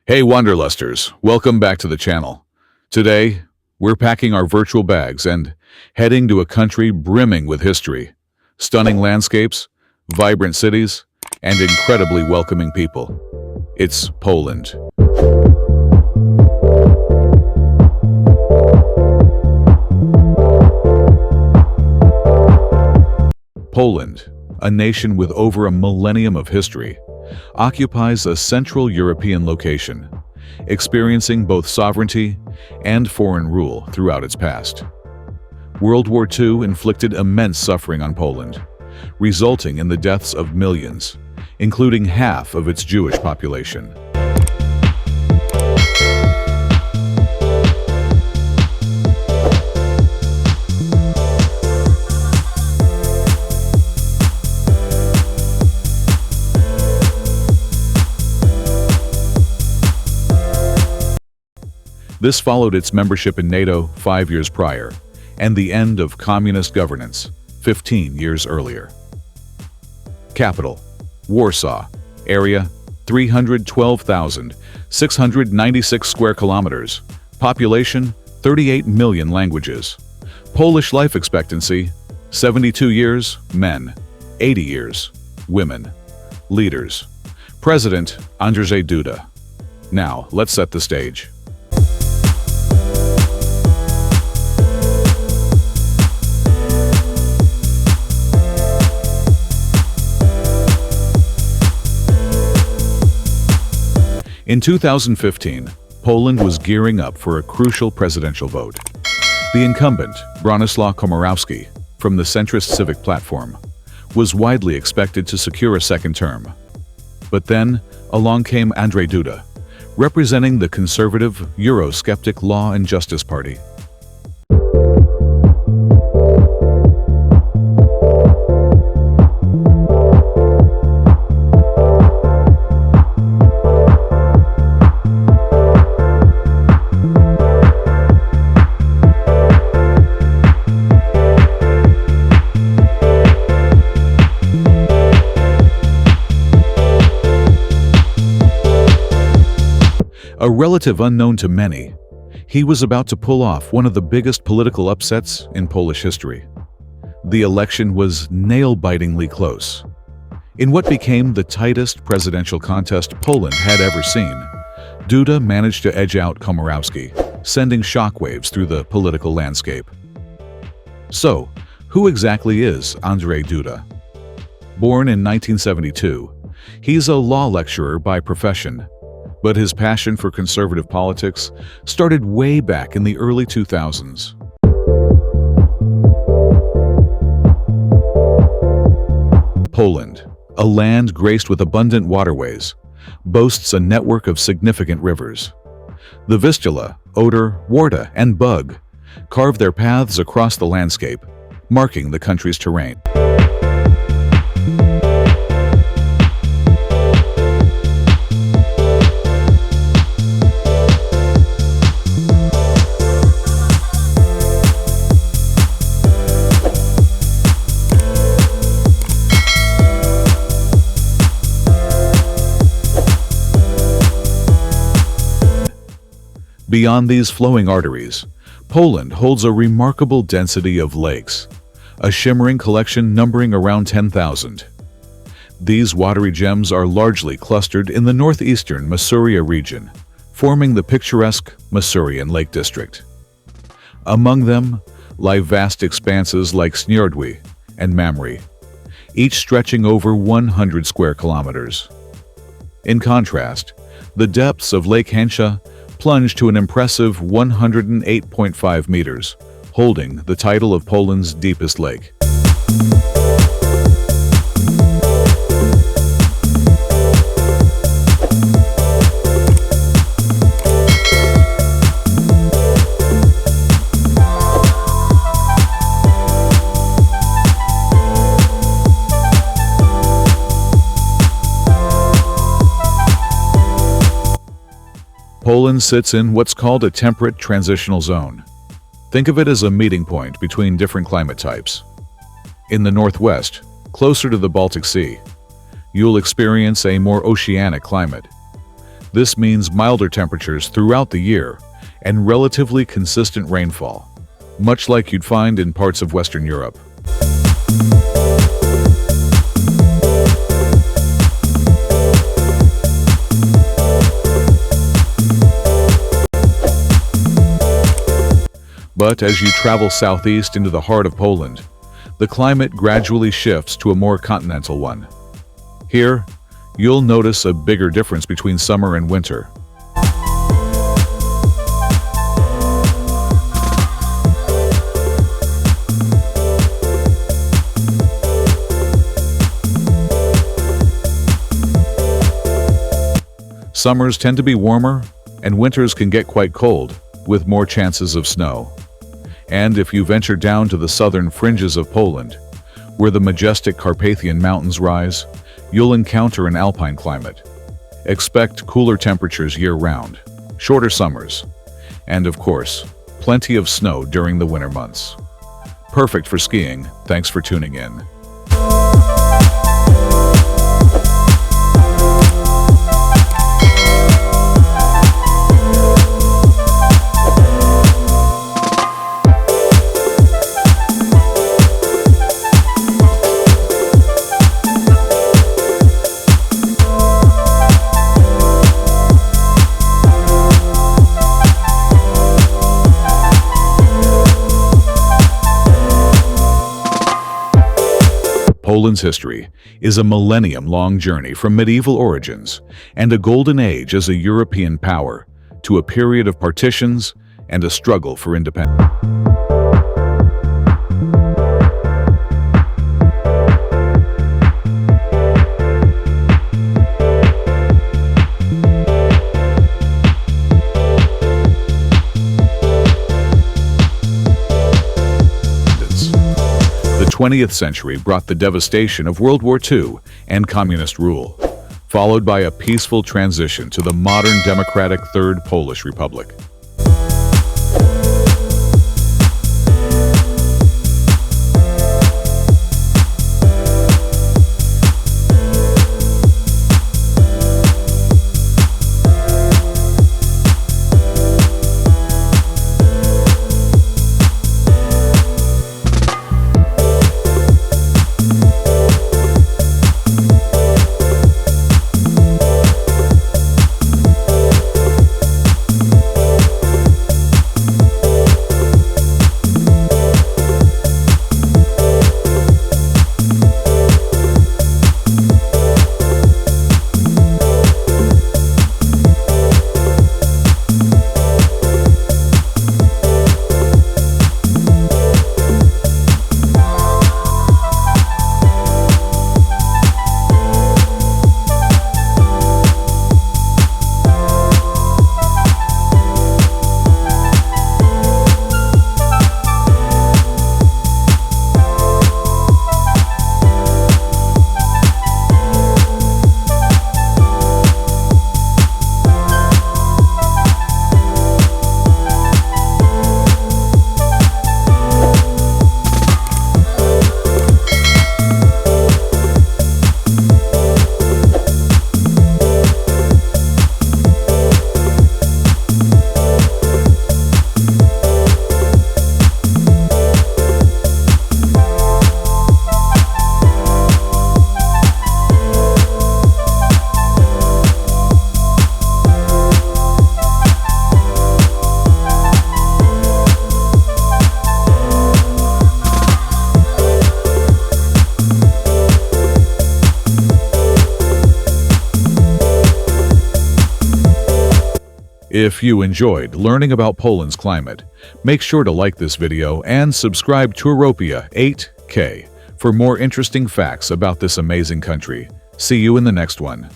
Hey Wanderlusters, welcome back to the channel. Today, we're packing our virtual bags and heading to a country brimming with history, stunning landscapes, vibrant cities, and incredibly welcoming people. It's Poland. Poland, a nation with over a millennium of history, occupies a Central European location, experiencing both sovereignty and foreign rule throughout its past. World War II inflicted immense suffering on Poland, resulting in the deaths of millions, including half of its Jewish population. This followed its membership in NATO 5 years prior, and the end of communist governance 15 years earlier. Capital: Warsaw. Area: 312,696 square kilometers. Population: 38 million. Languages. Polish life expectancy: 72 years, men, 80 years, women. Leaders: President Andrzej Duda. Now, let's set the stage. In 2015, Poland was gearing up for a crucial presidential vote. The incumbent, Bronisław Komorowski, from the centrist Civic Platform, was widely expected to secure a second term. But then, along came Andrzej Duda, representing the conservative, Eurosceptic Law and Justice Party. A relative unknown to many, he was about to pull off one of the biggest political upsets in Polish history. The election was nail-bitingly close. In what became the tightest presidential contest Poland had ever seen, Duda managed to edge out Komorowski, sending shockwaves through the political landscape. So, who exactly is Andrzej Duda? Born in 1972, he's a law lecturer by profession. But his passion for conservative politics started way back in the early 2000s. Poland, a land graced with abundant waterways, boasts a network of significant rivers. The Vistula, Oder, Warta, and Bug carve their paths across the landscape, marking the country's terrain. Beyond these flowing arteries, Poland holds a remarkable density of lakes, a shimmering collection numbering around 10,000. These watery gems are largely clustered in the northeastern Masuria region, forming the picturesque Masurian Lake District. Among them lie vast expanses like Śniordwy and Mamry, each stretching over 100 square kilometers. In contrast, the depths of Lake Hansha plunge to an impressive 108.5 meters, holding the title of Poland's deepest lake. Poland sits in what's called a temperate transitional zone. Think of it as a meeting point between different climate types. In the northwest, closer to the Baltic Sea, you'll experience a more oceanic climate. This means milder temperatures throughout the year and relatively consistent rainfall, much like you'd find in parts of Western Europe. But as you travel southeast into the heart of Poland, the climate gradually shifts to a more continental one. Here, you'll notice a bigger difference between summer and winter. Summers tend to be warmer, and winters can get quite cold, with more chances of snow. And if you venture down to the southern fringes of Poland, where the majestic Carpathian Mountains rise, you'll encounter an alpine climate. Expect cooler temperatures year-round, shorter summers, and of course, plenty of snow during the winter months. Perfect for skiing. Thanks for tuning in. Poland's history is a millennium-long journey from medieval origins and a golden age as a European power to a period of partitions and a struggle for independence. The 20th century brought the devastation of World War II and communist rule, followed by a peaceful transition to the modern democratic Third Polish Republic. If you enjoyed learning about Poland's climate, make sure to like this video and subscribe to Touropia 8K for more interesting facts about this amazing country. See you in the next one.